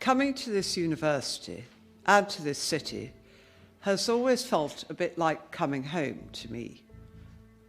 Coming to this university and to this city has always felt a bit like coming home to me.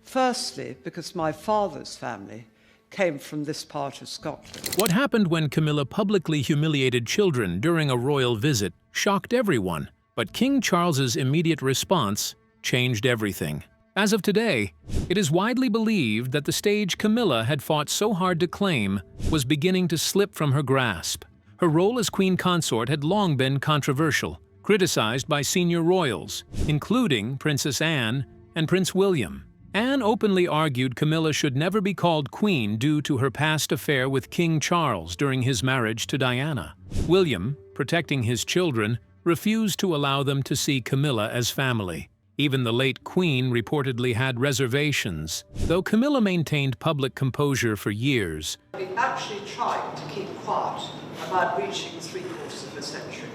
Firstly, because my father's family came from this part of Scotland. What happened when Camilla publicly humiliated children during a royal visit shocked everyone, but King Charles's immediate response changed everything. As of today, it is widely believed that the stage Camilla had fought so hard to claim was beginning to slip from her grasp. Her role as queen consort had long been controversial, criticized by senior royals, including Princess Anne and Prince William. Anne openly argued Camilla should never be called queen due to her past affair with King Charles during his marriage to Diana. William, protecting his children, refused to allow them to see Camilla as family. Even the late queen reportedly had reservations, though Camilla maintained public composure for years. We actually tried to keep quiet about reaching 3/4 of a century.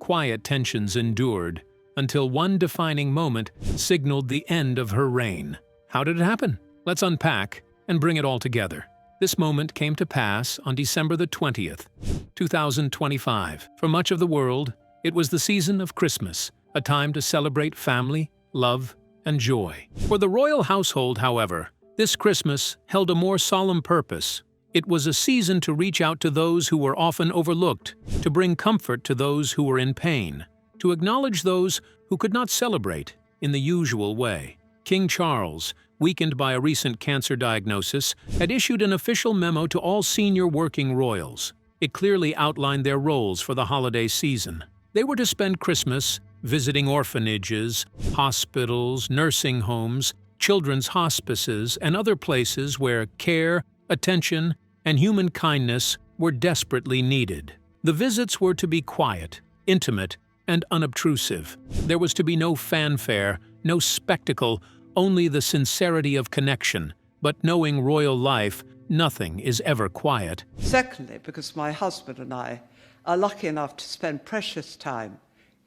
Quiet tensions endured until one defining moment signaled the end of her reign. How did it happen? Let's unpack and bring it all together. This moment came to pass on December the 20th, 2025. For much of the world, it was the season of Christmas, a time to celebrate family, love, and joy. For the royal household, however, this Christmas held a more solemn purpose. It was a season to reach out to those who were often overlooked, to bring comfort to those who were in pain, to acknowledge those who could not celebrate in the usual way. King Charles, weakened by a recent cancer diagnosis, had issued an official memo to all senior working royals. It clearly outlined their roles for the holiday season. They were to spend Christmas visiting orphanages, hospitals, nursing homes, children's hospices, and other places where care, attention, and human kindness were desperately needed. The visits were to be quiet, intimate, and unobtrusive. There was to be no fanfare, no spectacle, only the sincerity of connection. But knowing royal life, nothing is ever quiet. Secondly, because my husband and I are lucky enough to spend precious time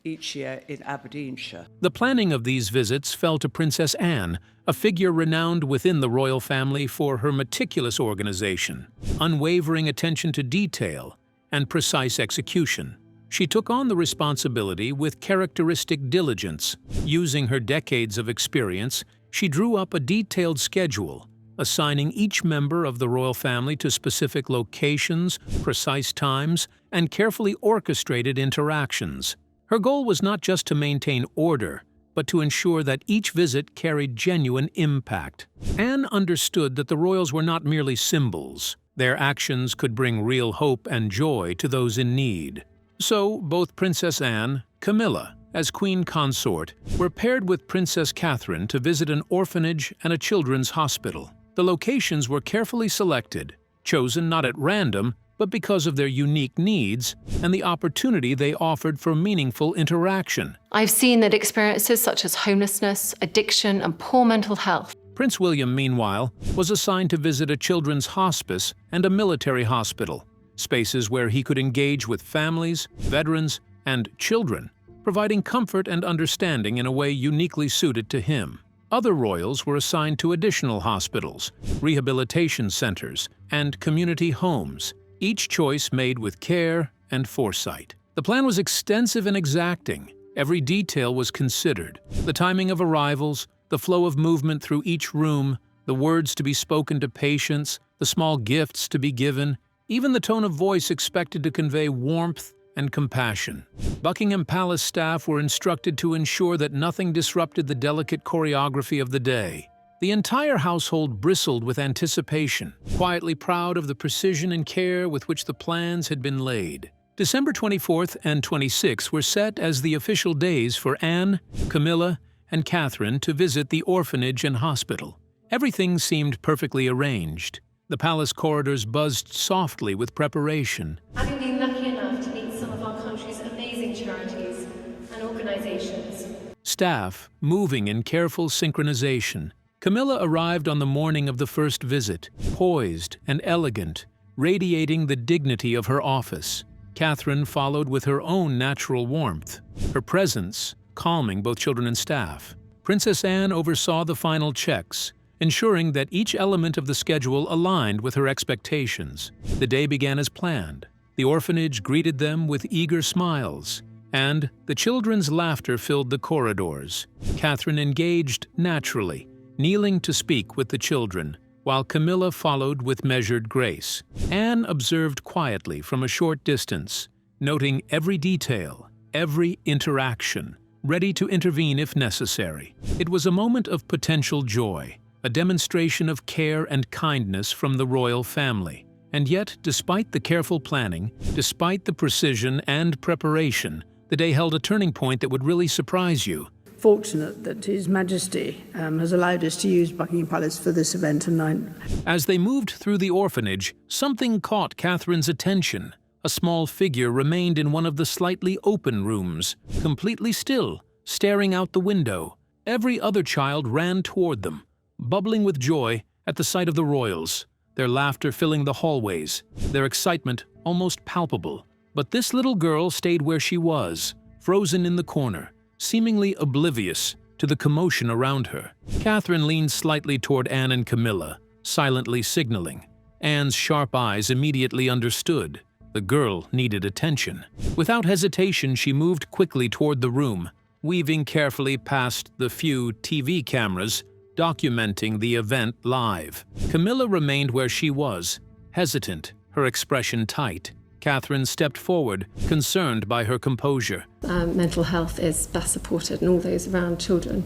each year in Aberdeenshire. The planning of these visits fell to Princess Anne, a figure renowned within the royal family for her meticulous organization, unwavering attention to detail, and precise execution. She took on the responsibility with characteristic diligence. Using her decades of experience, she drew up a detailed schedule, assigning each member of the royal family to specific locations, precise times, and carefully orchestrated interactions. Her goal was not just to maintain order, but to ensure that each visit carried genuine impact. Anne understood that the royals were not merely symbols. Their actions could bring real hope and joy to those in need. So, both Princess Anne, Camilla, as queen consort, were paired with Princess Catherine to visit an orphanage and a children's hospital. The locations were carefully selected, chosen not at random, but because of their unique needs and the opportunity they offered for meaningful interaction. I've seen that experiences such as homelessness, addiction, and poor mental health. Prince William, meanwhile, was assigned to visit a children's hospice and a military hospital, spaces where he could engage with families, veterans, and children, providing comfort and understanding in a way uniquely suited to him. Other royals were assigned to additional hospitals, rehabilitation centers, and community homes, each choice made with care and foresight. The plan was extensive and exacting. Every detail was considered: the timing of arrivals, the flow of movement through each room, the words to be spoken to patients, the small gifts to be given, even the tone of voice expected to convey warmth and compassion. Buckingham Palace staff were instructed to ensure that nothing disrupted the delicate choreography of the day. The entire household bristled with anticipation, quietly proud of the precision and care with which the plans had been laid. December 24th and 26th were set as the official days for Anne, Camilla, and Catherine to visit the orphanage and hospital. Everything seemed perfectly arranged. The palace corridors buzzed softly with preparation. Having been lucky enough to meet some of our country's amazing charities and organizations. Staff moving in careful synchronization. Camilla arrived on the morning of the first visit, poised and elegant, radiating the dignity of her office. Catherine followed with her own natural warmth, her presence calming both children and staff. Princess Anne oversaw the final checks, ensuring that each element of the schedule aligned with her expectations. The day began as planned. The orphanage greeted them with eager smiles, and the children's laughter filled the corridors. Catherine engaged naturally, kneeling to speak with the children, while Camilla followed with measured grace. Anne observed quietly from a short distance, noting every detail, every interaction, ready to intervene if necessary. It was a moment of potential joy, a demonstration of care and kindness from the royal family. And yet, despite the careful planning, despite the precision and preparation, the day held a turning point that would really surprise you. Fortunate that His Majesty has allowed us to use Buckingham Palace for this event tonight. As they moved through the orphanage, something caught Catherine's attention. A small figure remained in one of the slightly open rooms, completely still, staring out the window. Every other child ran toward them, bubbling with joy at the sight of the royals, their laughter filling the hallways, their excitement almost palpable. But this little girl stayed where she was, frozen in the corner, seemingly oblivious to the commotion around her. Catherine leaned slightly toward Anne and Camilla, silently signaling. Anne's sharp eyes immediately understood. The girl needed attention. Without hesitation, she moved quickly toward the room, weaving carefully past the few TV cameras, documenting the event live. Camilla remained where she was, hesitant, her expression tight. Catherine stepped forward, concerned by her composure. Mental health is best supported and all those around children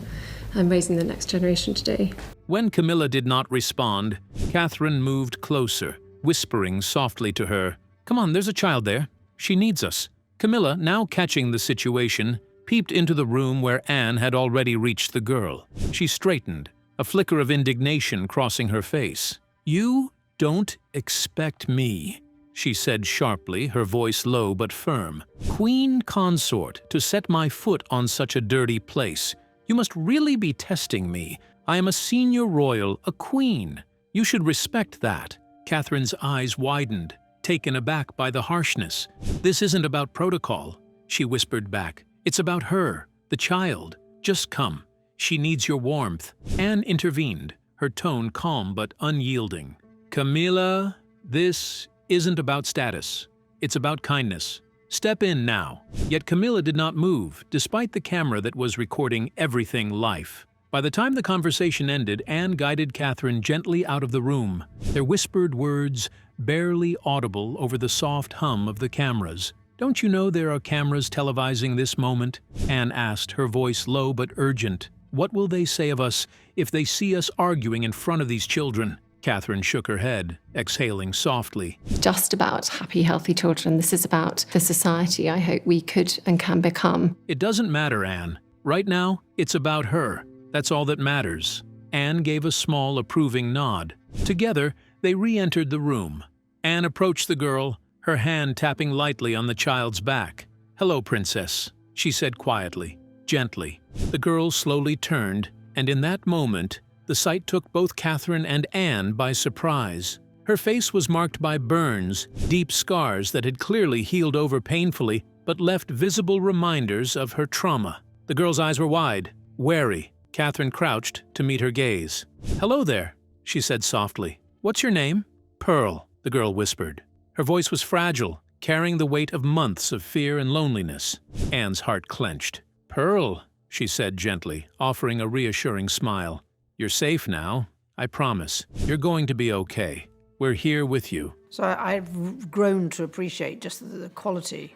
and raising the next generation today. When Camilla did not respond, Catherine moved closer, whispering softly to her, "Come on, there's a child there. She needs us." Camilla, now catching the situation, peeped into the room where Anne had already reached the girl. She straightened, a flicker of indignation crossing her face. "You don't expect me," she said sharply, her voice low but firm. "Queen consort, to set my foot on such a dirty place. You must really be testing me. I am a senior royal, a queen. You should respect that." Catherine's eyes widened, taken aback by the harshness. "This isn't about protocol," she whispered back. "It's about her, the child. Just come. She needs your warmth." Anne intervened, her tone calm but unyielding. "Camila, this isn't about status. It's about kindness. Step in now." Yet Camilla did not move, despite the camera that was recording everything live. By the time the conversation ended, Anne guided Catherine gently out of the room, their whispered words barely audible over the soft hum of the cameras. "Don't you know there are cameras televising this moment?" Anne asked, her voice low but urgent. "What will they say of us if they see us arguing in front of these children?" Catherine shook her head, exhaling softly. Just about happy, healthy children. This is about the society I hope we could and can become. "It doesn't matter, Anne. Right now, it's about her. That's all that matters." Anne gave a small, approving nod. Together, they re-entered the room. Anne approached the girl, her hand tapping lightly on the child's back. "Hello, princess," she said quietly, gently. The girl slowly turned, and in that moment, the sight took both Catherine and Anne by surprise. Her face was marked by burns, deep scars that had clearly healed over painfully, but left visible reminders of her trauma. The girl's eyes were wide, wary. Catherine crouched to meet her gaze. "Hello there," she said softly. "What's your name?" "Pearl," the girl whispered. Her voice was fragile, carrying the weight of months of fear and loneliness. Anne's heart clenched. "Pearl," she said gently, offering a reassuring smile. "You're safe now, I promise. You're going to be okay. We're here with you." So I've grown to appreciate just the quality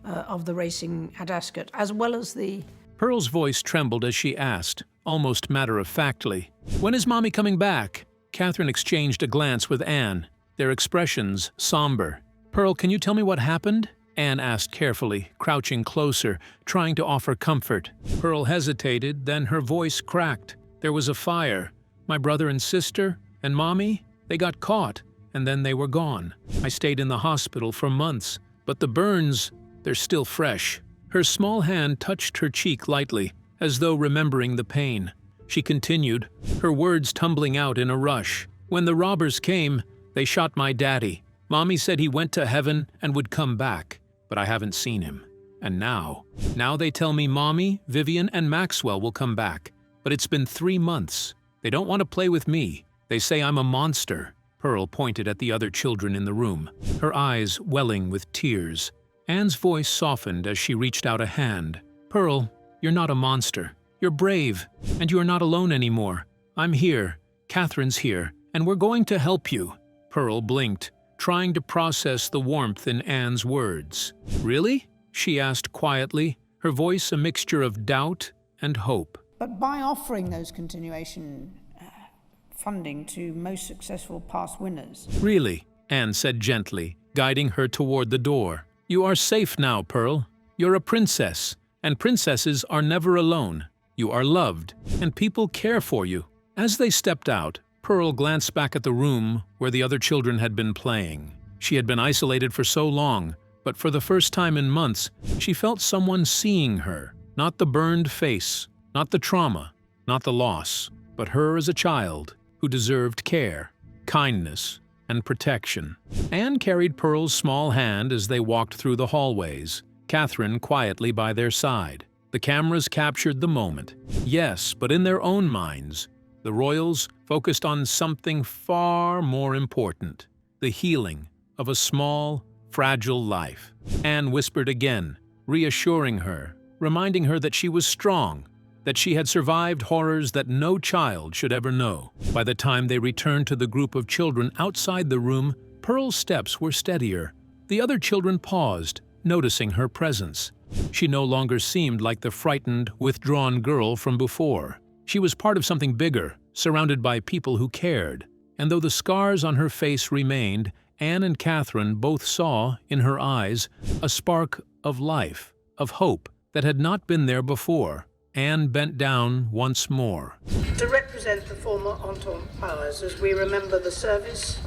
of the racing at Ascot, as well as the... Pearl's voice trembled as she asked, almost matter-of-factly, "When is Mommy coming back?" Catherine exchanged a glance with Anne, their expressions somber. "Pearl, can you tell me what happened?" Anne asked carefully, crouching closer, trying to offer comfort. Pearl hesitated, then her voice cracked. "There was a fire. My brother and sister, and Mommy, they got caught, and then they were gone. I stayed in the hospital for months, but the burns, they're still fresh." Her small hand touched her cheek lightly, as though remembering the pain. She continued, her words tumbling out in a rush. "When the robbers came, they shot my daddy. Mommy said he went to heaven and would come back, but I haven't seen him. And now they tell me Mommy, Vivian, and Maxwell will come back. But it's been 3 months. They don't want to play with me. They say I'm a monster." Pearl pointed at the other children in the room, her eyes welling with tears. Anne's voice softened as she reached out a hand. Pearl, you're not a monster. You're brave, and you are not alone anymore. I'm here, Catherine's here, and we're going to help you. Pearl blinked, trying to process the warmth in Anne's words. Really? She asked quietly, her voice a mixture of doubt and hope. But by offering those continuation funding to most successful past winners. Really? Anne said gently, guiding her toward the door. You are safe now, Pearl. You're a princess, and princesses are never alone. You are loved, and people care for you. As they stepped out, Pearl glanced back at the room where the other children had been playing. She had been isolated for so long, but for the first time in months, she felt someone seeing her. Not the burned face, not the trauma, not the loss, but her as a child who deserved care, kindness, and protection. Anne carried Pearl's small hand as they walked through the hallways, Catherine quietly by their side. The cameras captured the moment. Yes, but in their own minds, the royals focused on something far more important, the healing of a small, fragile life. Anne whispered again, reassuring her, reminding her that she was strong, that she had survived horrors that no child should ever know. By the time they returned to the group of children outside the room, Pearl's steps were steadier. The other children paused, noticing her presence. She no longer seemed like the frightened, withdrawn girl from before. She was part of something bigger, surrounded by people who cared. And though the scars on her face remained, Anne and Catherine both saw, in her eyes, a spark of life, of hope, that had not been there before. Anne bent down once more. To represent the former Entente powers as we remember the service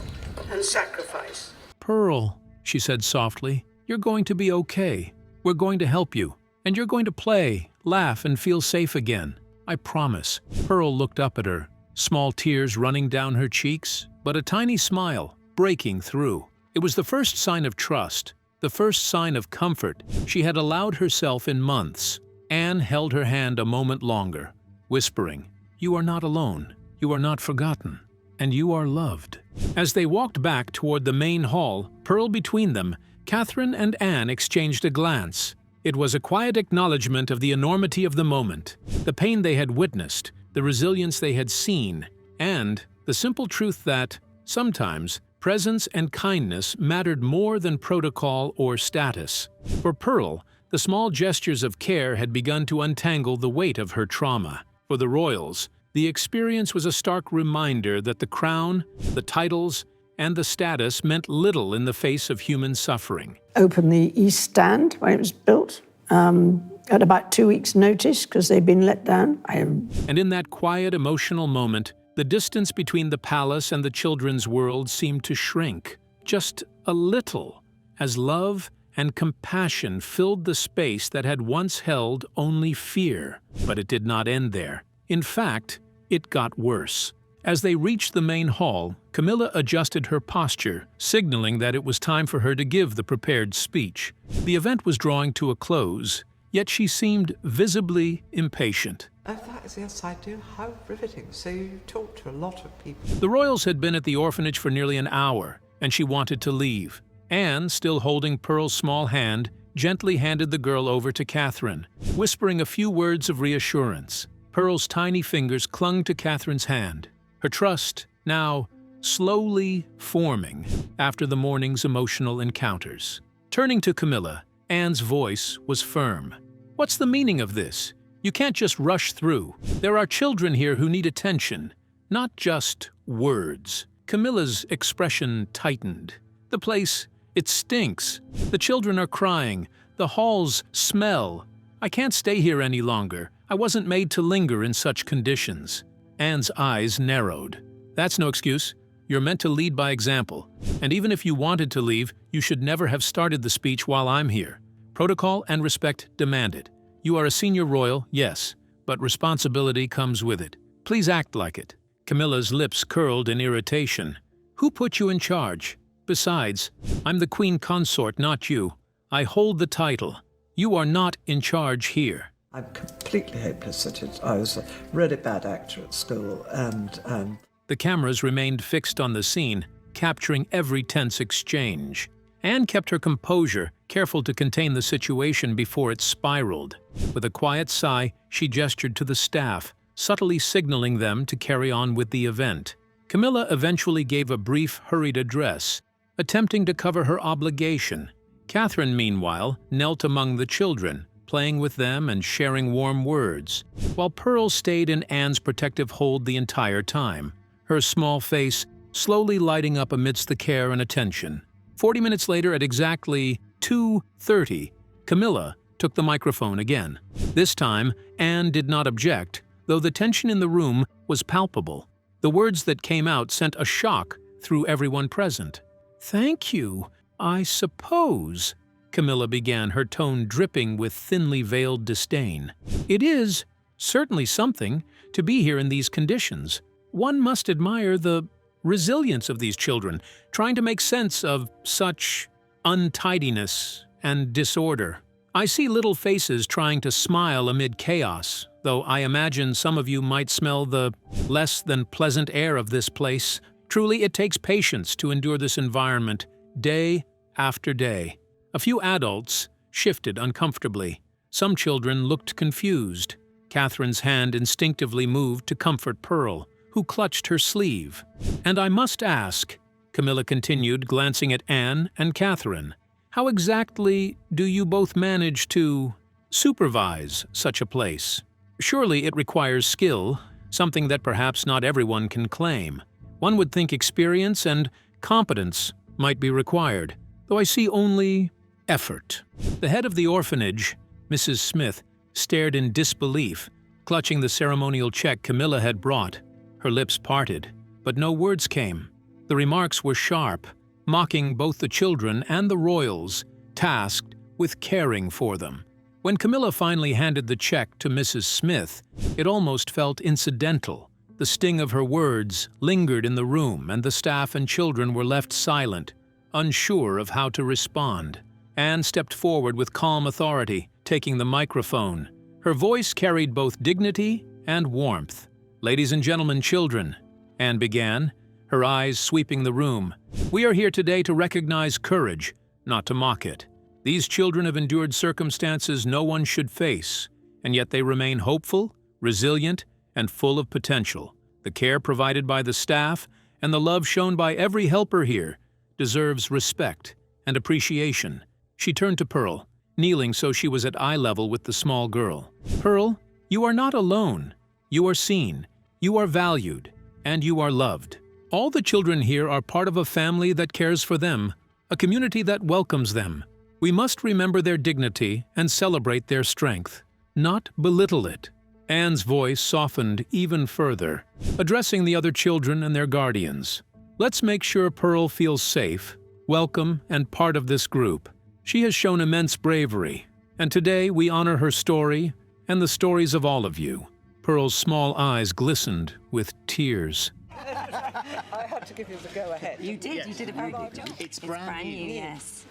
and sacrifice. Pearl, she said softly, you're going to be okay. We're going to help you. And you're going to play, laugh, and feel safe again. I promise. Pearl looked up at her, small tears running down her cheeks, but a tiny smile breaking through. It was the first sign of trust, the first sign of comfort she had allowed herself in months. Anne held her hand a moment longer, whispering, You are not alone, you are not forgotten, and you are loved. As they walked back toward the main hall, Pearl between them, Catherine and Anne exchanged a glance. It was a quiet acknowledgement of the enormity of the moment, the pain they had witnessed, the resilience they had seen, and the simple truth that, sometimes, presence and kindness mattered more than protocol or status. For Pearl, the small gestures of care had begun to untangle the weight of her trauma. For the royals, the experience was a stark reminder that the crown, the titles, and the status meant little in the face of human suffering. Opened the East Stand when it was built at about 2 weeks' notice because they'd been let down. And in that quiet, emotional moment, the distance between the palace and the children's world seemed to shrink, just a little, as love and compassion filled the space that had once held only fear. But it did not end there. In fact, it got worse. As they reached the main hall, Camilla adjusted her posture, signaling that it was time for her to give the prepared speech. The event was drawing to a close, yet she seemed visibly impatient. Oh, yes, I do. How riveting. So you talked to a lot of people. The royals had been at the orphanage for nearly an hour, and she wanted to leave. Anne, still holding Pearl's small hand, gently handed the girl over to Catherine, whispering a few words of reassurance. Pearl's tiny fingers clung to Catherine's hand, her trust now slowly forming after the morning's emotional encounters. Turning to Camilla, Anne's voice was firm. What's the meaning of this? You can't just rush through. There are children here who need attention, not just words. Camilla's expression tightened. The place, it stinks. The children are crying. The halls smell. I can't stay here any longer. I wasn't made to linger in such conditions. Anne's eyes narrowed. That's no excuse. You're meant to lead by example. And even if you wanted to leave, you should never have started the speech while I'm here. Protocol and respect demand it. You are a senior royal, yes, but responsibility comes with it. Please act like it. Camilla's lips curled in irritation. Who put you in charge? Besides, I'm the queen consort, not you. I hold the title. You are not in charge here. I'm completely hopeless at it. I was a really bad actor at school, and The cameras remained fixed on the scene. capturing every tense exchange. Anne kept her composure, careful to contain the situation before it spiraled. With a quiet sigh, she gestured to the staff, subtly signaling them to carry on with the event. Camilla eventually gave a brief, hurried address, attempting to cover her obligation. Catherine, meanwhile, knelt among the children, playing with them and sharing warm words, while Pearl stayed in Anne's protective hold the entire time, her small face slowly lighting up amidst the care and attention. 40 minutes later, at exactly 2:30, Camilla took the microphone again. This time, Anne did not object, though the tension in the room was palpable. The words that came out sent a shock through everyone present. "Thank you, I suppose," Camilla began, her tone dripping with thinly veiled disdain. "It is certainly something to be here in these conditions. One must admire the resilience of these children, trying to make sense of such untidiness and disorder. I see little faces trying to smile amid chaos, though I imagine some of you might smell the less than pleasant air of this place. Truly, it takes patience to endure this environment, day after day." A few adults shifted uncomfortably. Some children looked confused. Catherine's hand instinctively moved to comfort Pearl, who clutched her sleeve. "And I must ask," Camilla continued, glancing at Anne and Catherine, "how exactly do you both manage to supervise such a place? Surely it requires skill, something that perhaps not everyone can claim. One would think experience and competence might be required, though I see only effort." The head of the orphanage, Mrs. Smith, stared in disbelief, clutching the ceremonial check Camilla had brought. Her lips parted, but no words came. The remarks were sharp, mocking both the children and the royals, tasked with caring for them. When Camilla finally handed the check to Mrs. Smith, it almost felt incidental. The sting of her words lingered in the room, and the staff and children were left silent, unsure of how to respond. Anne stepped forward with calm authority, taking the microphone. Her voice carried both dignity and warmth. "Ladies and gentlemen, children," Anne began, her eyes sweeping the room, "we are here today to recognize courage, not to mock it. These children have endured circumstances no one should face, and yet they remain hopeful, resilient, and full of potential. The care provided by the staff and the love shown by every helper here deserves respect and appreciation." She turned to Pearl, kneeling so she was at eye level with the small girl. "Pearl, you are not alone. You are seen, you are valued, and you are loved. All the children here are part of a family that cares for them, a community that welcomes them. We must remember their dignity and celebrate their strength, not belittle it." Anne's voice softened even further, addressing the other children and their guardians. "Let's make sure Pearl feels safe, welcome, and part of this group. She has shown immense bravery, and today we honor her story and the stories of all of you." Pearl's small eyes glistened with tears. I had to give you the go-ahead. You did a very good job. It's brand new, yes.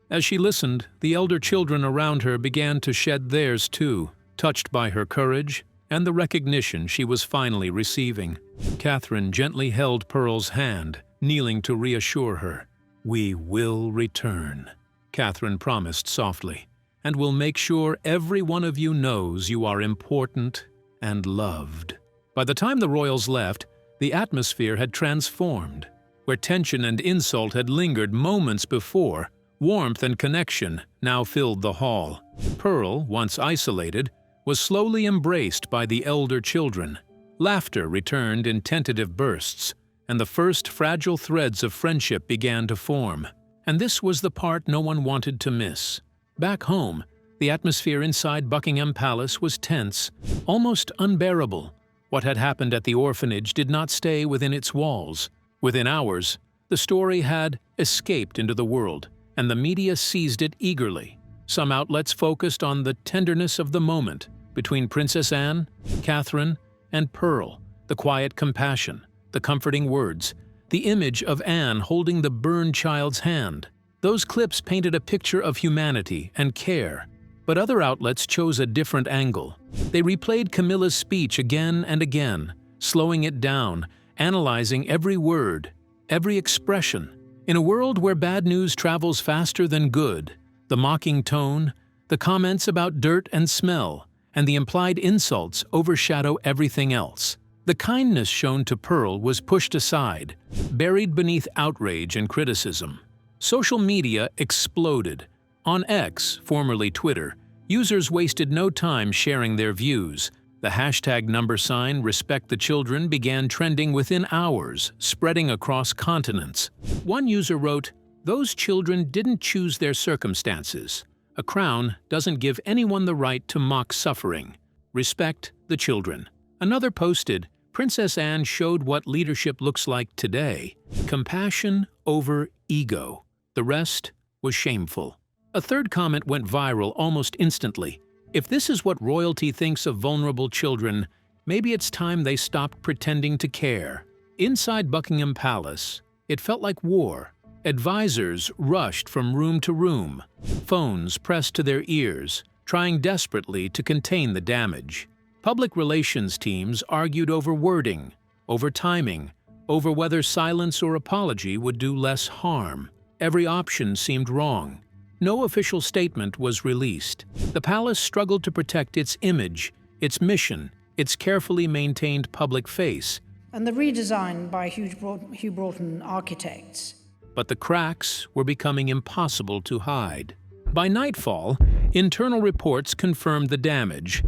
As she listened, the elder children around her began to shed theirs too, touched by her courage and the recognition she was finally receiving. Catherine gently held Pearl's hand, kneeling to reassure her. "We will return," Catherine promised softly, "and will make sure every one of you knows you are important and loved." By the time the royals left, the atmosphere had transformed. Where tension and insult had lingered moments before, warmth and connection now filled the hall. Pearl, once isolated, was slowly embraced by the elder children. Laughter returned in tentative bursts, and the first fragile threads of friendship began to form. And this was the part no one wanted to miss. Back home, the atmosphere inside Buckingham Palace was tense, almost unbearable. What had happened at the orphanage did not stay within its walls. Within hours, the story had escaped into the world, and the media seized it eagerly. Some outlets focused on the tenderness of the moment between Princess Anne, Catherine, and Pearl, the quiet compassion, the comforting words, the image of Anne holding the burned child's hand. Those clips painted a picture of humanity and care. But other outlets chose a different angle. They replayed Camilla's speech again and again, slowing it down, analyzing every word. every expression. In a world where bad news travels faster than good, the mocking tone, the comments about dirt and smell, and the implied insults overshadow everything else. The kindness shown to Pearl was pushed aside, buried beneath outrage and criticism. Social media exploded. On X, formerly Twitter, users wasted no time sharing their views. The hashtag #Respect the Children began trending within hours, spreading across continents. One user wrote, "Those children didn't choose their circumstances. A crown doesn't give anyone the right to mock suffering. Respect the children." Another posted, "Princess Anne showed what leadership looks like today. Compassion over ego. The rest was shameful." A third comment went viral almost instantly. "If this is what royalty thinks of vulnerable children, maybe it's time they stopped pretending to care." Inside Buckingham Palace, it felt like war. Advisors rushed from room to room, phones pressed to their ears, trying desperately to contain the damage. Public relations teams argued over wording, over timing, over whether silence or apology would do less harm. Every option seemed wrong. No official statement was released. The palace struggled to protect its image, its mission, its carefully maintained public face. And the redesign by Hugh Broughton architects. But the cracks were becoming impossible to hide. By nightfall, internal reports confirmed the damage.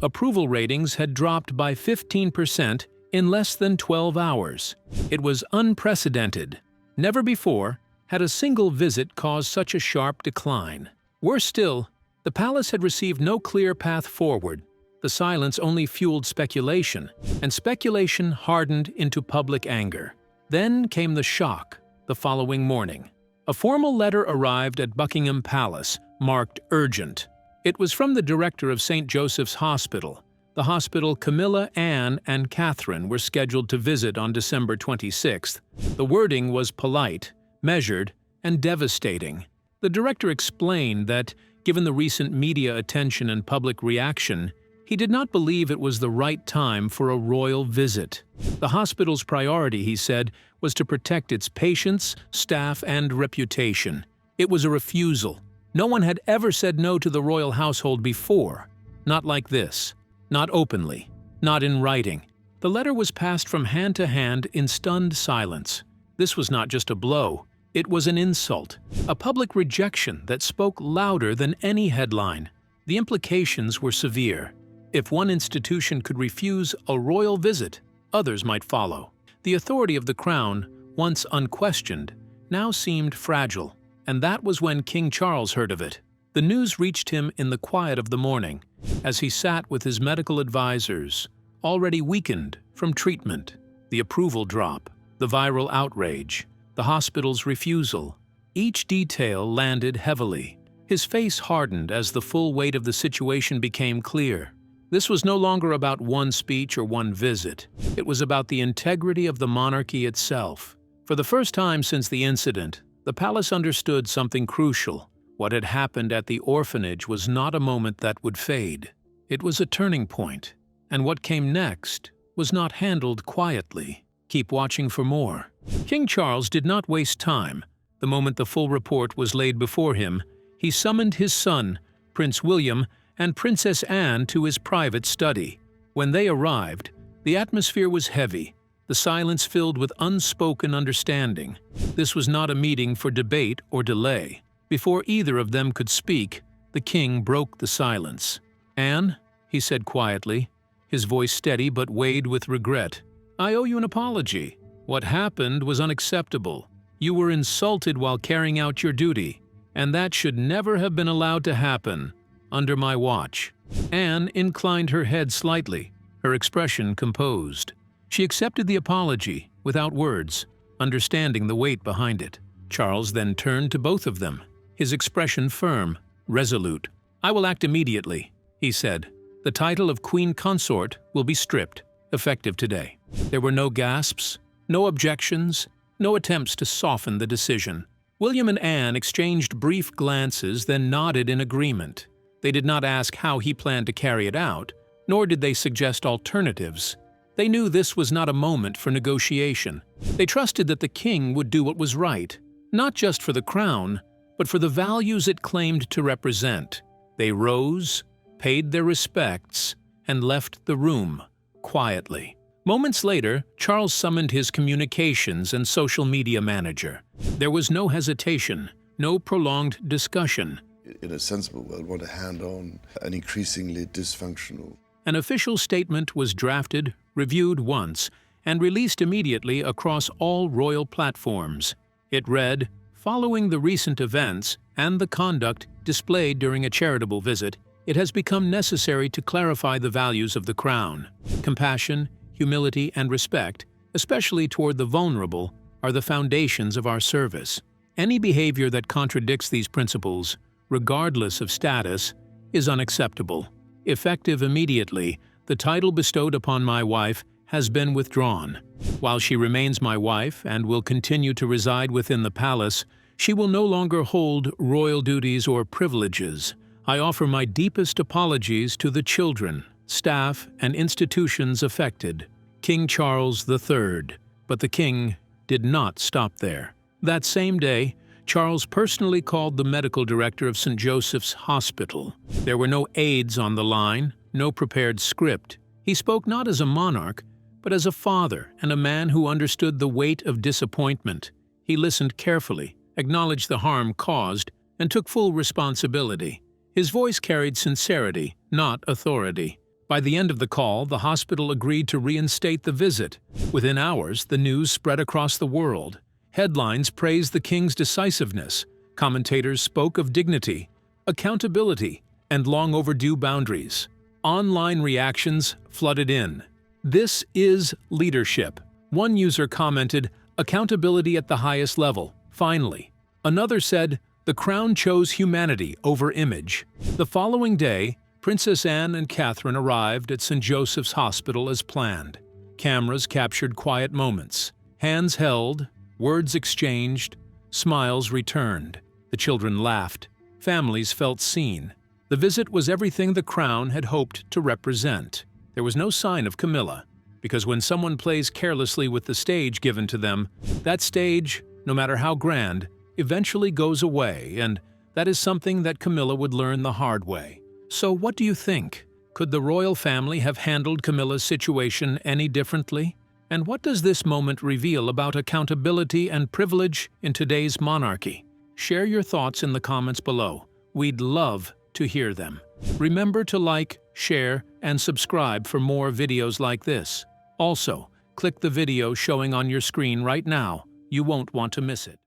Approval ratings had dropped by 15% in less than 12 hours. It was unprecedented. Never before had a single visit caused such a sharp decline. Worse still, the palace had received no clear path forward. The silence only fueled speculation, and speculation hardened into public anger. Then came the shock the following morning. A formal letter arrived at Buckingham Palace, marked urgent. It was from the director of St. Joseph's Hospital. The hospital Camilla, Anne, and Catherine were scheduled to visit on December 26th. The wording was polite, measured, and devastating. The director explained that, given the recent media attention and public reaction, he did not believe it was the right time for a royal visit. The hospital's priority, he said, was to protect its patients, staff, and reputation. It was a refusal. No one had ever said no to the royal household before. Not like this. Not openly. Not in writing. The letter was passed from hand to hand in stunned silence. This was not just a blow. It was an insult, a public rejection that spoke louder than any headline. The implications were severe. If one institution could refuse a royal visit, others might follow. The authority of the crown, once unquestioned, now seemed fragile, and that was when King Charles heard of it. The news reached him in the quiet of the morning, as he sat with his medical advisors, already weakened from treatment. The approval drop, the viral outrage, the hospital's refusal. Each detail landed heavily. His face hardened as the full weight of the situation became clear. This was no longer about one speech or one visit. It was about the integrity of the monarchy itself. For the first time since the incident, the palace understood something crucial. What had happened at the orphanage was not a moment that would fade. It was a turning point, and what came next was not handled quietly. Keep watching for more. King Charles did not waste time. The moment the full report was laid before him, he summoned his son, Prince William, and Princess Anne to his private study. When they arrived, the atmosphere was heavy, the silence filled with unspoken understanding. This was not a meeting for debate or delay. Before either of them could speak, the king broke the silence. "Anne," he said quietly, his voice steady but weighted with regret, "I owe you an apology. What happened was unacceptable. You were insulted while carrying out your duty, and that should never have been allowed to happen under my watch." Anne inclined her head slightly, her expression composed. She accepted the apology without words, understanding the weight behind it. Charles then turned to both of them, his expression firm, resolute. "I will act immediately," he said. "The title of Queen Consort will be stripped, effective today." There were no gasps, no objections, no attempts to soften the decision. William and Anne exchanged brief glances, then nodded in agreement. They did not ask how he planned to carry it out, nor did they suggest alternatives. They knew this was not a moment for negotiation. They trusted that the king would do what was right, not just for the crown, but for the values it claimed to represent. They rose, paid their respects, and left the room quietly. Moments later, Charles summoned his communications and social media manager. There was no hesitation, no prolonged discussion. In a sensible world, want to hand on an increasingly dysfunctional. An official statement was drafted, reviewed once, and released immediately across all royal platforms. It read, "Following the recent events and the conduct displayed during a charitable visit, it has become necessary to clarify the values of the Crown. Compassion, humility, and respect, especially toward the vulnerable, are the foundations of our service. Any behavior that contradicts these principles, regardless of status, is unacceptable. Effective immediately, the title bestowed upon my wife has been withdrawn. While she remains my wife and will continue to reside within the palace, she will no longer hold royal duties or privileges. I offer my deepest apologies to the children, staff, and institutions affected. King Charles III." But the king did not stop there. That same day, Charles personally called the medical director of St. Joseph's Hospital. There were no aides on the line, no prepared script. He spoke not as a monarch, but as a father and a man who understood the weight of disappointment. He listened carefully, acknowledged the harm caused, and took full responsibility. His voice carried sincerity, not authority. By the end of the call, the hospital agreed to reinstate the visit. Within hours, the news spread across the world. Headlines praised the king's decisiveness. Commentators spoke of dignity, accountability, and long overdue boundaries. Online reactions flooded in. "This is leadership." One user commented, "Accountability at the highest level, finally." Another said, "The crown chose humanity over image." The following day, Princess Anne and Catherine arrived at St. Joseph's Hospital as planned. Cameras captured quiet moments. Hands held, words exchanged, smiles returned. The children laughed. Families felt seen. The visit was everything the crown had hoped to represent. There was no sign of Camilla, because when someone plays carelessly with the stage given to them, that stage, no matter how grand, eventually goes away, and that is something that Camilla would learn the hard way. So what do you think? Could the royal family have handled Camilla's situation any differently? And what does this moment reveal about accountability and privilege in today's monarchy? Share your thoughts in the comments below. We'd love to hear them. Remember to like, share, and subscribe for more videos like this. Also, click the video showing on your screen right now. You won't want to miss it.